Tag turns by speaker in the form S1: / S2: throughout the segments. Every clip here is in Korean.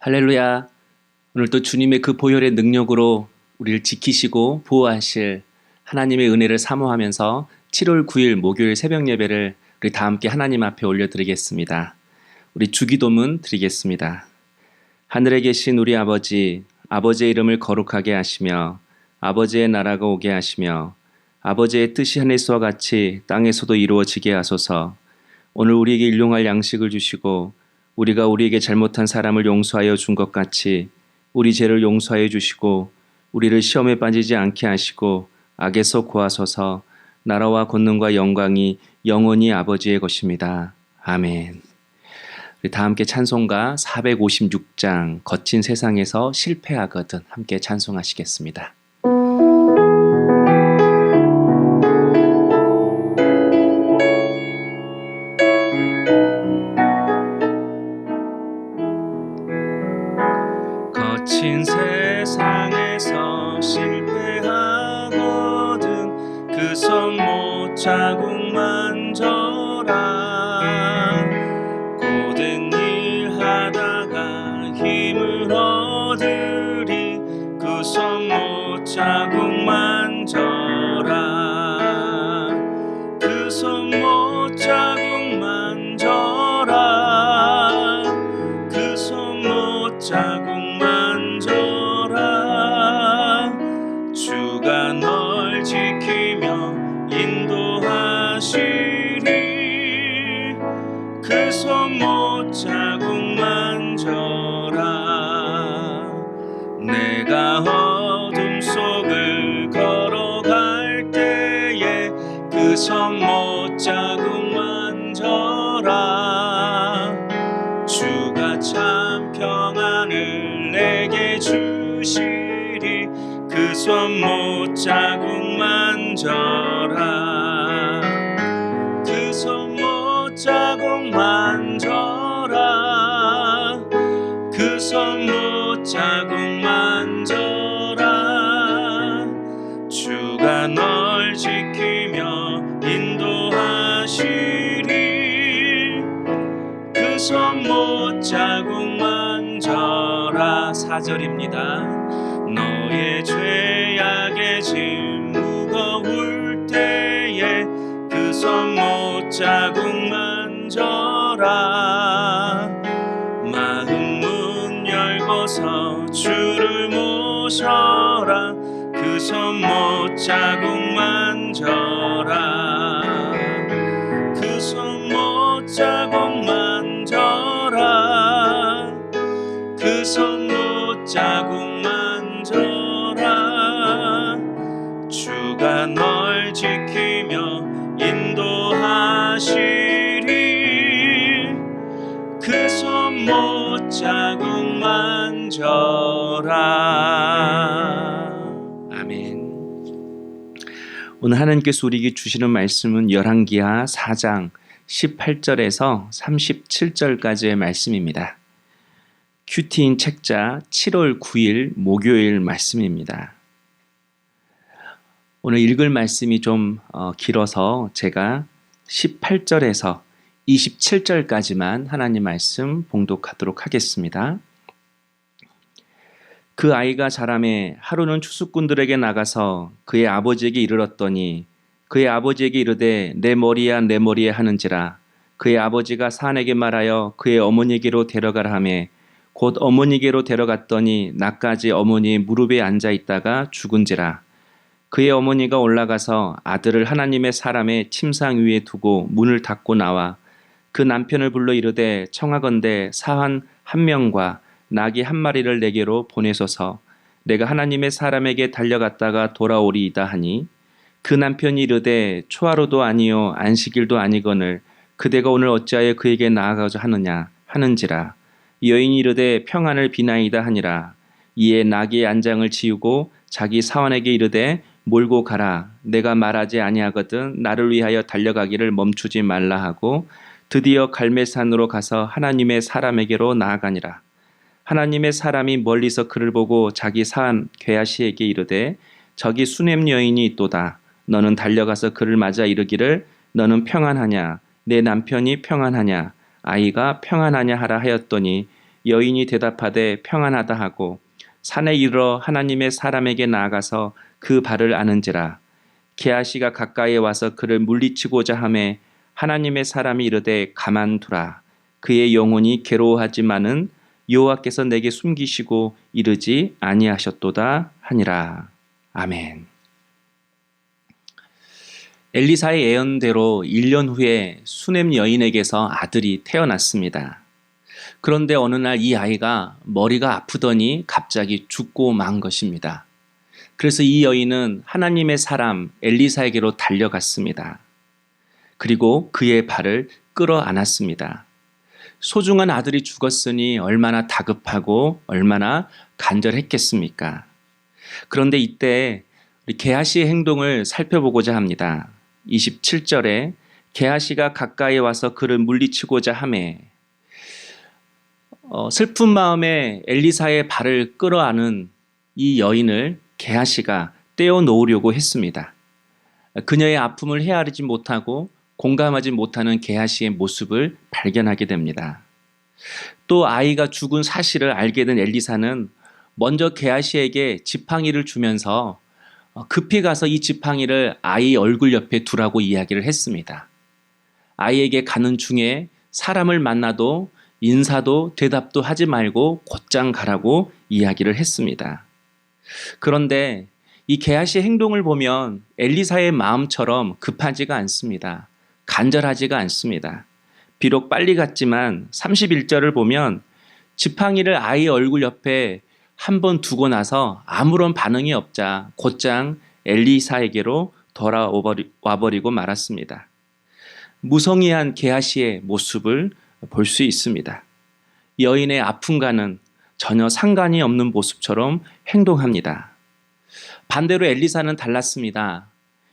S1: 할렐루야. 오늘도 주님의 그 보혈의 능력으로 우리를 지키시고 보호하실 하나님의 은혜를 사모하면서 7월 9일 목요일 새벽 예배를 우리 다 함께 하나님 앞에 올려드리겠습니다. 우리 주기도문 드리겠습니다. 하늘에 계신 우리 아버지, 아버지의 이름을 거룩하게 하시며 아버지의 나라가 오게 하시며 아버지의 뜻이 하늘에서와 같이 땅에서도 이루어지게 하소서. 오늘 우리에게 일용할 양식을 주시고 우리가 우리에게 잘못한 사람을 용서하여 준 것 같이 우리 죄를 용서하여 주시고 우리를 시험에 빠지지 않게 하시고 악에서 구하소서. 나라와 권능과 영광이 영원히 아버지의 것입니다. 아멘. 우리 다 함께 찬송가 456장 거친 세상에서 실패하거든 함께 찬송하시겠습니다. 거친 세상에서 실패하거든 그 손 못 자국 만져라. 고된 일 하다가 힘을 얻으리 그 손 못 자국 만져라. 그 손 못 자국 만져라. 그 손 못 자국 주가 널 지키며 인도하시리. 그 손 못 자국 만져라. 내가 어둠 속을 걸어갈 때에 그 손 못 자국 만져라. 주가 참 평안을 내게 주시리. 그 손 못 자국 만져라. 그 손 못 자국 만져라. 그 손 못 자국 만져라. 주가 널 지키며 인도하시리. 그 손 못 자국 만져라. 4절입니다. 너의 죄악의 짐 무거울 때에 그 손 못 자국 만져라. 마음 문 열고서 주를 모셔라. 그 손 못 자국 만져라. 그 손 못 자국 만져라. 그 손 못 자국 만져라. 주가 널 지키며 인도하시리. 그 손 못 자국 만져라. 아멘. 오늘 하나님께서 우리에게 주시는 말씀은 열왕기하 4장 18절에서 37절까지의 말씀입니다. 큐티인 책자 7월 9일 목요일 말씀입니다. 오늘 읽을 말씀이 좀 길어서 제가 18절에서 27절까지만 하나님 말씀 봉독하도록 하겠습니다. 그 아이가 자라매 하루는 추수꾼들에게 나가서 그의 아버지에게 이르렀더니 그의 아버지에게 이르되 내 머리야 내 머리야 하는지라. 그의 아버지가 산에게 말하여 그의 어머니에게로 데려가라 하매 곧 어머니에게로 데려갔더니 낮까지 어머니의 무릎에 앉아 있다가 죽은지라. 그의 어머니가 올라가서 아들을 하나님의 사람의 침상 위에 두고 문을 닫고 나와 그 남편을 불러 이르되 청하건대 사환 한 명과 나귀 한 마리를 내게로 보내소서. 내가 하나님의 사람에게 달려갔다가 돌아오리이다 하니 그 남편이 이르되 초하루도 아니요 안식일도 아니거늘 그대가 오늘 어찌하여 그에게 나아가자 하느냐 하는지라. 여인이 이르되 평안을 비나이다 하니라. 이에 나귀의 안장을 지우고 자기 사환에게 이르되 몰고 가라. 내가 말하지 아니하거든 나를 위하여 달려가기를 멈추지 말라 하고 드디어 갈멜산으로 가서 하나님의 사람에게로 나아가니라. 하나님의 사람이 멀리서 그를 보고 자기 사환 게하시에게 이르되 저기 수넴 여인이 있도다. 너는 달려가서 그를 맞아 이르기를 너는 평안하냐 내 남편이 평안하냐 아이가 평안하냐 하라 하였더니 여인이 대답하되 평안하다 하고 산에 이르러 하나님의 사람에게 나아가서 그 발을 아는지라. 게하시가 가까이에 와서 그를 물리치고자 하매 하나님의 사람이 이르되 가만두라. 그의 영혼이 괴로워하지만은 여호와께서 내게 숨기시고 이르지 아니하셨도다 하니라. 아멘. 엘리사의 예언대로 1년 후에 수넴 여인에게서 아들이 태어났습니다. 그런데 어느 날 이 아이가 머리가 아프더니 갑자기 죽고 만 것입니다. 그래서 이 여인은 하나님의 사람 엘리사에게로 달려갔습니다. 그리고 그의 발을 끌어안았습니다. 소중한 아들이 죽었으니 얼마나 다급하고 얼마나 간절했겠습니까? 그런데 이때 우리 게하시의 행동을 살펴보고자 합니다. 27절에 게하시가 가까이 와서 그를 물리치고자 하매 슬픈 마음에 엘리사의 발을 끌어안은 이 여인을 게하시가 떼어놓으려고 했습니다. 그녀의 아픔을 헤아리지 못하고 공감하지 못하는 게하시의 모습을 발견하게 됩니다. 또 아이가 죽은 사실을 알게 된 엘리사는 먼저 게하시에게 지팡이를 주면서 급히 가서 이 지팡이를 아이 얼굴 옆에 두라고 이야기를 했습니다. 아이에게 가는 중에 사람을 만나도 인사도 대답도 하지 말고 곧장 가라고 이야기를 했습니다. 그런데 이 게하시의 행동을 보면 엘리사의 마음처럼 급하지가 않습니다. 간절하지가 않습니다. 비록 빨리 갔지만 31절을 보면 지팡이를 아이 얼굴 옆에 한 번 두고 나서 아무런 반응이 없자 곧장 엘리사에게로 돌아와버리고 말았습니다. 무성의한 게하시의 모습을 볼 수 있습니다. 여인의 아픔과는 전혀 상관이 없는 모습처럼 행동합니다. 반대로 엘리사는 달랐습니다.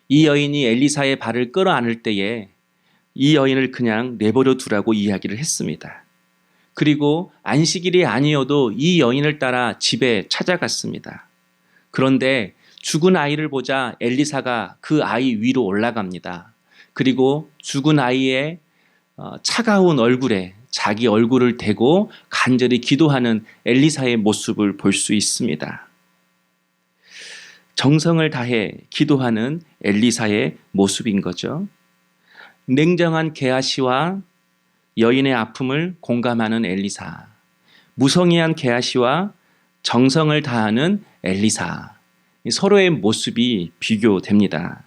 S1: 이 여인이 엘리사의 발을 끌어안을 때에 이 여인을 그냥 내버려 두라고 이야기를 했습니다. 그리고 안식일이 아니어도 이 여인을 따라 집에 찾아갔습니다. 그런데 죽은 아이를 보자 엘리사가 그 아이 위로 올라갑니다. 그리고 죽은 아이의 차가운 얼굴에 자기 얼굴을 대고 간절히 기도하는 엘리사의 모습을 볼 수 있습니다. 정성을 다해 기도하는 엘리사의 모습인 거죠. 냉정한 게하시와 여인의 아픔을 공감하는 엘리사, 무성의한 게하시와 정성을 다하는 엘리사, 서로의 모습이 비교됩니다.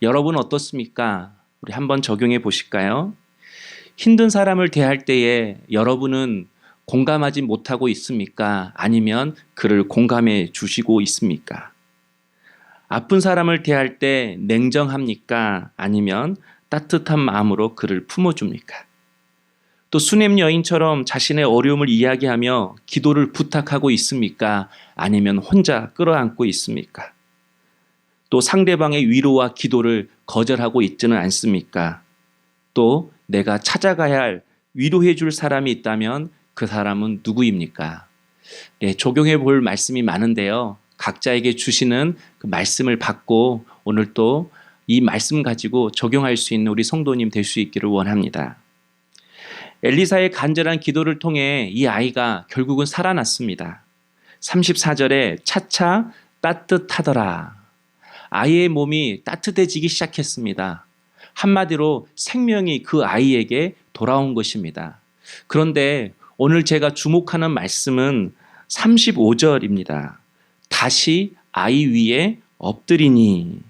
S1: 여러분 어떻습니까? 우리 한번 적용해 보실까요? 힘든 사람을 대할 때에 여러분은 공감하지 못하고 있습니까? 아니면 그를 공감해 주시고 있습니까? 아픈 사람을 대할 때 냉정합니까? 아니면 따뜻한 마음으로 그를 품어줍니까? 또 수넴 여인처럼 자신의 어려움을 이야기하며 기도를 부탁하고 있습니까? 아니면 혼자 끌어안고 있습니까? 또 상대방의 위로와 기도를 거절하고 있지는 않습니까? 또 내가 찾아가야 할 위로해 줄 사람이 있다면 그 사람은 누구입니까? 네, 적용해 볼 말씀이 많은데요. 각자에게 주시는 그 말씀을 받고 오늘 또 이 말씀 가지고 적용할 수 있는 우리 성도님 될 수 있기를 원합니다. 엘리사의 간절한 기도를 통해 이 아이가 결국은 살아났습니다. 34절에 차차 따뜻하더라. 아이의 몸이 따뜻해지기 시작했습니다. 한마디로 생명이 그 아이에게 돌아온 것입니다. 그런데 오늘 제가 주목하는 말씀은 35절입니다. 다시 아이 위에 엎드리니.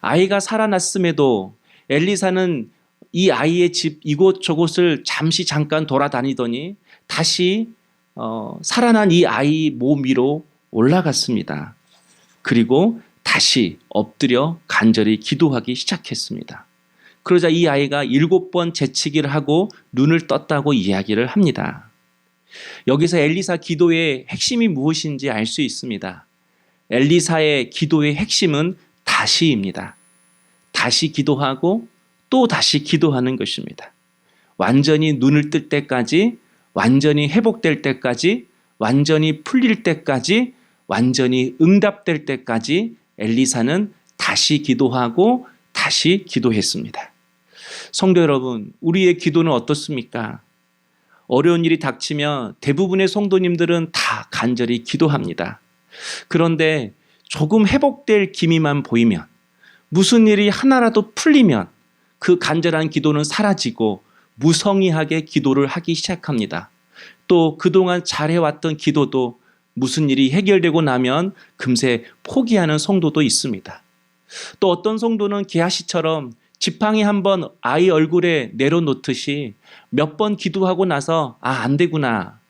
S1: 아이가 살아났음에도 엘리사는 이 아이의 집 이곳저곳을 잠깐 돌아다니더니 다시 살아난 이 아이 몸 위로 올라갔습니다. 그리고 다시 엎드려 간절히 기도하기 시작했습니다. 그러자 이 아이가 7번 재치기를 하고 눈을 떴다고 이야기를 합니다. 여기서 엘리사 기도의 핵심이 무엇인지 알 수 있습니다. 엘리사의 기도의 핵심은 다시입니다. 다시 기도하고 또 다시 기도하는 것입니다. 완전히 눈을 뜰 때까지, 완전히 회복될 때까지, 완전히 풀릴 때까지, 완전히 응답될 때까지 엘리사는 다시 기도하고 다시 기도했습니다. 성도 여러분, 우리의 기도는 어떻습니까? 어려운 일이 닥치면 대부분의 성도님들은 다 간절히 기도합니다. 그런데 조금 회복될 기미만 보이면, 무슨 일이 하나라도 풀리면 그 간절한 기도는 사라지고 무성의하게 기도를 하기 시작합니다. 또 그동안 잘해왔던 기도도 무슨 일이 해결되고 나면 금세 포기하는 성도도 있습니다. 또 어떤 성도는 게하시처럼 지팡이 한번 아이 얼굴에 내려놓듯이 몇 번 기도하고 나서 안 되구나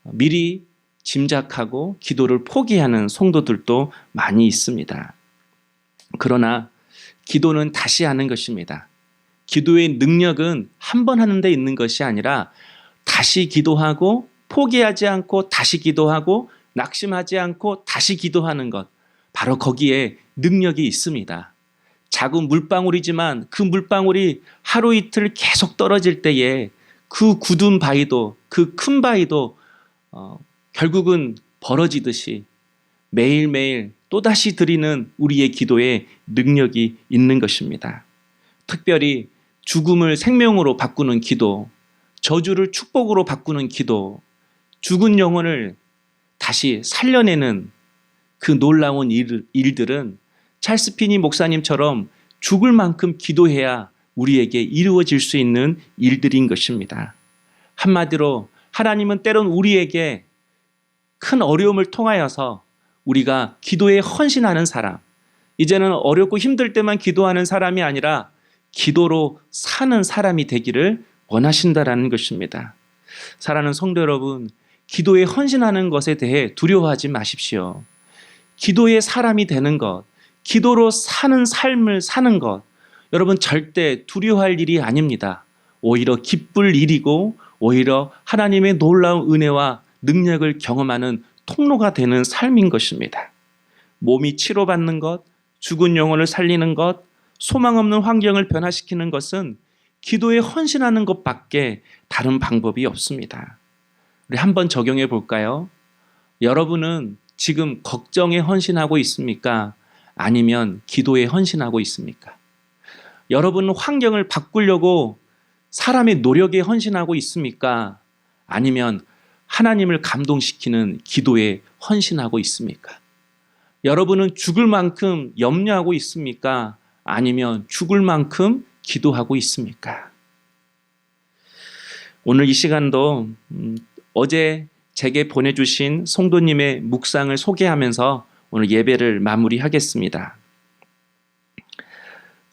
S1: 미리 짐작하고 기도를 포기하는 성도들도 많이 있습니다. 그러나 기도는 다시 하는 것입니다. 기도의 능력은 한 번 하는 데 있는 것이 아니라 다시 기도하고 포기하지 않고 다시 기도하고 낙심하지 않고 다시 기도하는 것, 바로 거기에 능력이 있습니다. 작은 물방울이지만 그 물방울이 하루 이틀 계속 떨어질 때에 그 굳은 바위도, 그 큰 바위도 결국은 벌어지듯이 매일매일 또다시 드리는 우리의 기도에 능력이 있는 것입니다. 특별히 죽음을 생명으로 바꾸는 기도, 저주를 축복으로 바꾸는 기도, 죽은 영혼을 다시 살려내는 그 놀라운 일들은 찰스 피니 목사님처럼 죽을 만큼 기도해야 우리에게 이루어질 수 있는 일들인 것입니다. 한마디로 하나님은 때론 우리에게 큰 어려움을 통하여서 우리가 기도에 헌신하는 사람, 이제는 어렵고 힘들 때만 기도하는 사람이 아니라 기도로 사는 사람이 되기를 원하신다라는 것입니다. 사랑하는 성도 여러분, 기도에 헌신하는 것에 대해 두려워하지 마십시오. 기도의 사람이 되는 것, 기도로 사는 삶을 사는 것, 여러분 절대 두려워할 일이 아닙니다. 오히려 기쁠 일이고 오히려 하나님의 놀라운 은혜와 능력을 경험하는 통로가 되는 삶인 것입니다. 몸이 치료받는 것, 죽은 영혼을 살리는 것, 소망 없는 환경을 변화시키는 것은 기도에 헌신하는 것밖에 다른 방법이 없습니다. 우리 한번 적용해 볼까요? 여러분은 지금 걱정에 헌신하고 있습니까? 아니면 기도에 헌신하고 있습니까? 여러분은 환경을 바꾸려고 사람의 노력에 헌신하고 있습니까? 아니면 하나님을 감동시키는 기도에 헌신하고 있습니까? 여러분은 죽을 만큼 염려하고 있습니까? 아니면 죽을 만큼 기도하고 있습니까? 오늘 이 시간도 어제 제게 보내주신 성도님의 묵상을 소개하면서 오늘 예배를 마무리하겠습니다.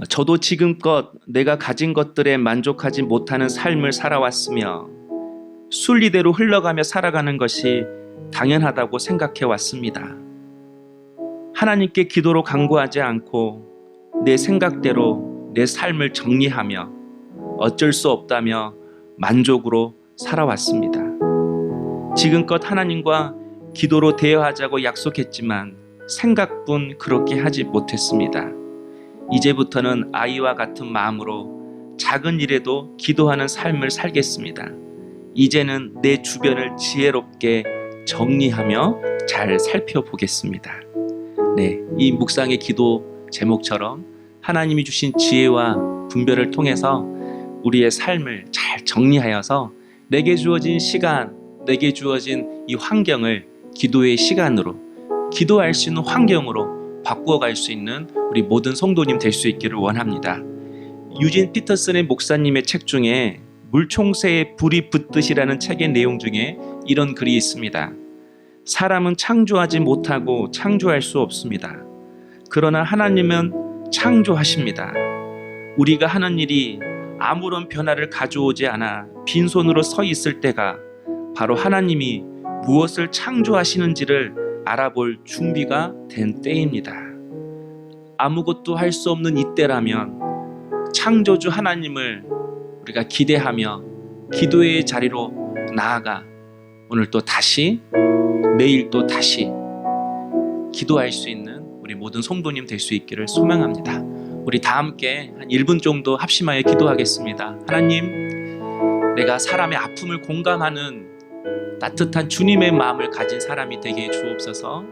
S1: 저도 지금껏 내가 가진 것들에 만족하지 못하는 삶을 살아왔으며 순리대로 흘러가며 살아가는 것이 당연하다고 생각해 왔습니다. 하나님께 기도로 간구하지 않고 내 생각대로 내 삶을 정리하며 어쩔 수 없다며 만족으로 살아왔습니다. 지금껏 하나님과 기도로 대화하자고 약속했지만 생각뿐 그렇게 하지 못했습니다. 이제부터는 아이와 같은 마음으로 작은 일에도 기도하는 삶을 살겠습니다. 이제는 내 주변을 지혜롭게 정리하며 잘 살펴보겠습니다. 네, 이 묵상의 기도 제목처럼 하나님이 주신 지혜와 분별을 통해서 우리의 삶을 잘 정리하여서 내게 주어진 시간, 내게 주어진 이 환경을 기도의 시간으로, 기도할 수 있는 환경으로 바꾸어갈 수 있는 우리 모든 성도님 될 수 있기를 원합니다. 유진 피터슨의 목사님의 책 중에 물총새에 불이 붙듯이라는 책의 내용 중에 이런 글이 있습니다. 사람은 창조하지 못하고 창조할 수 없습니다. 그러나 하나님은 창조하십니다. 우리가 하는 일이 아무런 변화를 가져오지 않아 빈손으로 서 있을 때가 바로 하나님이 무엇을 창조하시는지를 알아볼 준비가 된 때입니다. 아무것도 할 수 없는 이때라면 창조주 하나님을 우리가 기대하며 기도의 자리로 나아가 오늘 또 다시, 내일 또 다시 기도할 수 있는 우리 모든 성도님 될 수 있기를 소망합니다. 우리 다 함께 한 1분 정도 합심하여 기도하겠습니다. 하나님, 내가 사람의 아픔을 공감하는 따뜻한 주님의 마음을 가진 사람이 되게 해 주옵소서.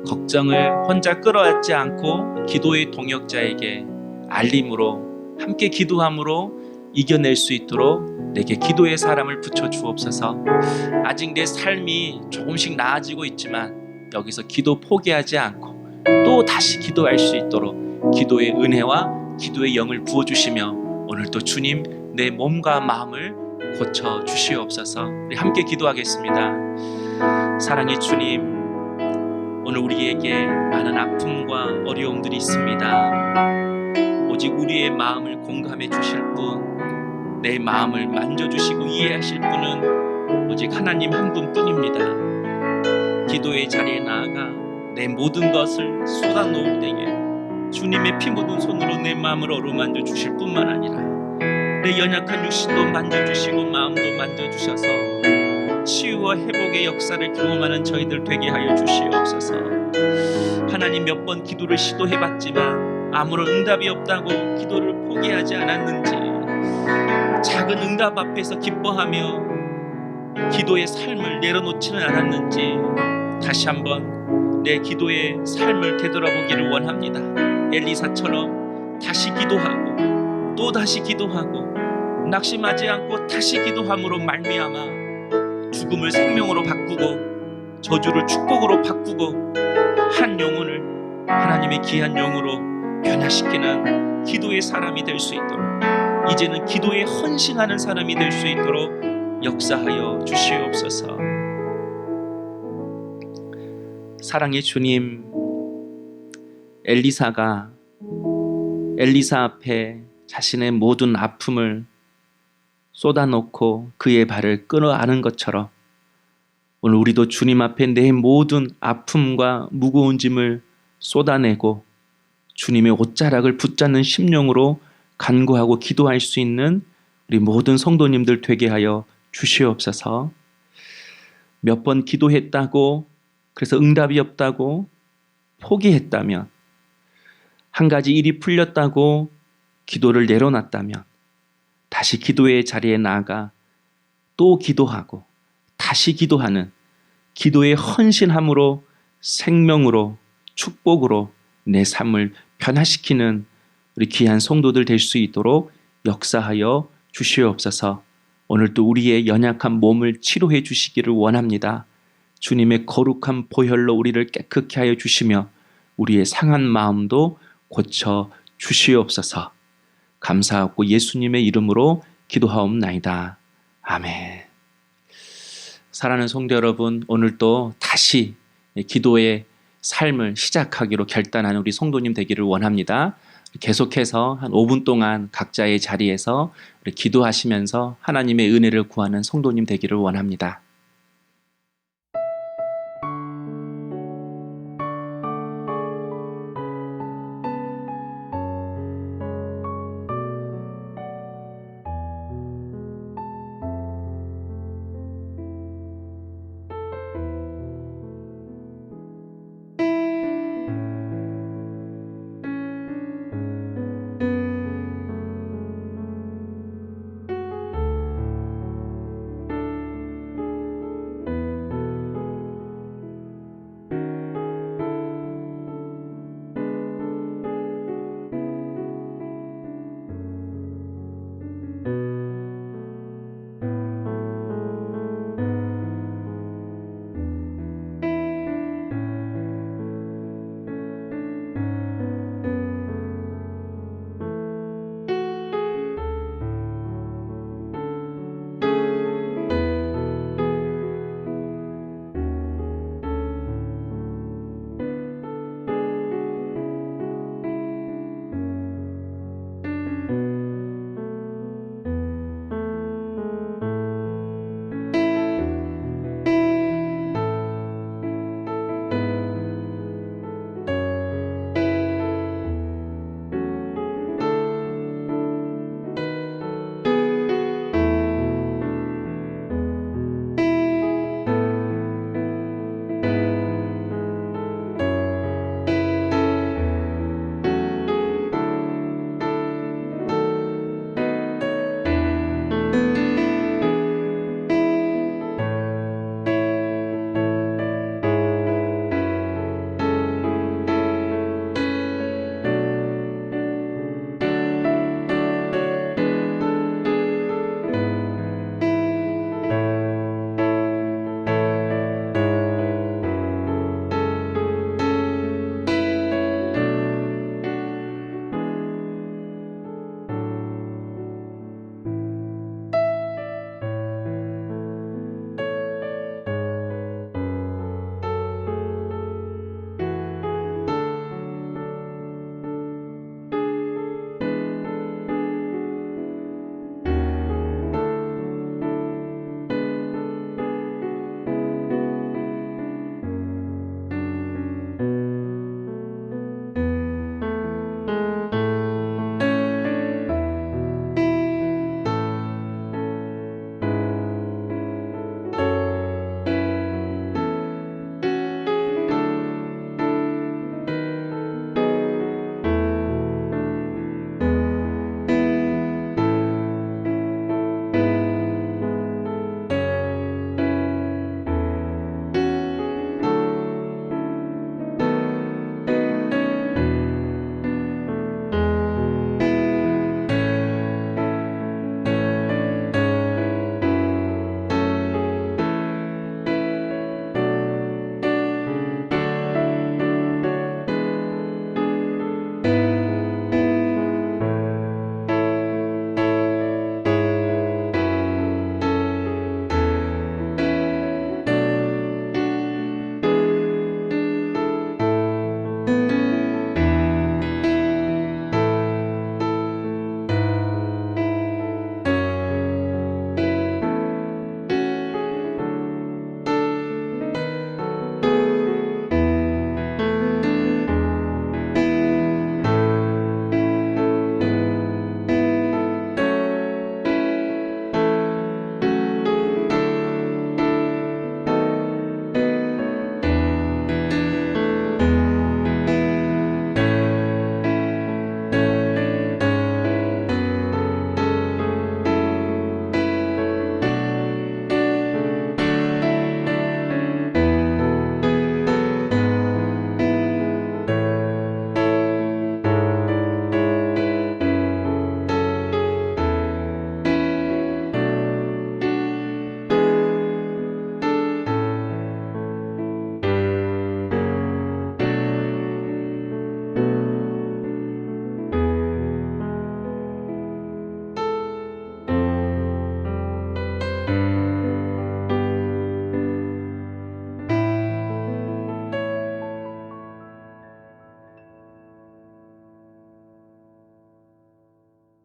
S1: 걱정을 혼자 끌어안지 않고 기도의 동역자에게 알림으로 함께 기도함으로 이겨낼 수 있도록 내게 기도의 사람을 붙여 주옵소서. 아직 내 삶이 조금씩 나아지고 있지만 여기서 기도 포기하지 않고 또 다시 기도할 수 있도록 기도의 은혜와 기도의 영을 부어주시며 오늘도 주님 내 몸과 마음을 고쳐 주시옵소서. 우리 함께 기도하겠습니다. 사랑의 주님, 오늘 우리에게 많은 아픔과 어려움들이 있습니다. 오직 우리의 마음을 공감해 주실 분, 내 마음을 만져주시고 이해하실 분은 오직 하나님 한 분뿐입니다. 기도의 자리에 나아가 내 모든 것을 쏟아놓을 때에 주님의 피 묻은 손으로 내 마음을 어루만져 주실 뿐만 아니라 내 연약한 육신도 만져주시고 마음도 만져주셔서 치유와 회복의 역사를 경험하는 저희들 되게 하여 주시옵소서. 하나님, 몇 번 기도를 시도해봤지만 아무런 응답이 없다고 기도를 포기하지 않았는지, 작은 응답 앞에서 기뻐하며 기도의 삶을 내려놓지는 않았는지 다시 한번 내 기도의 삶을 되돌아보기를 원합니다. 엘리사처럼 다시 기도하고 또 다시 기도하고 낙심하지 않고 다시 기도함으로 말미암아 죽음을 생명으로 바꾸고 저주를 축복으로 바꾸고 한 영혼을 하나님의 귀한 영으로 변화시키는 기도의 사람이 될 수 있도록, 이제는 기도에 헌신하는 사람이 될 수 있도록 역사하여 주시옵소서. 사랑의 주님, 엘리사가 엘리사 앞에 자신의 모든 아픔을 쏟아놓고 그의 발을 끊어 안은 것처럼 오늘 우리도 주님 앞에 내 모든 아픔과 무거운 짐을 쏟아내고 주님의 옷자락을 붙잡는 심령으로 간구하고 기도할 수 있는 우리 모든 성도님들 되게 하여 주시옵소서. 몇 번 기도했다고 그래서 응답이 없다고 포기했다면, 한 가지 일이 풀렸다고 기도를 내려놨다면 다시 기도의 자리에 나아가 또 기도하고 다시 기도하는 기도의 헌신함으로 생명으로 축복으로 내 삶을 변화시키는 우리 귀한 성도들 될 수 있도록 역사하여 주시옵소서. 오늘도 우리의 연약한 몸을 치료해 주시기를 원합니다. 주님의 거룩한 보혈로 우리를 깨끗게 하여 주시며 우리의 상한 마음도 고쳐 주시옵소서. 감사하고 예수님의 이름으로 기도하옵나이다. 아멘. 사랑하는 성도 여러분, 오늘도 다시 기도의 삶을 시작하기로 결단하는 우리 성도님 되기를 원합니다. 계속해서 한 5분 동안 각자의 자리에서 기도하시면서 하나님의 은혜를 구하는 성도님 되기를 원합니다.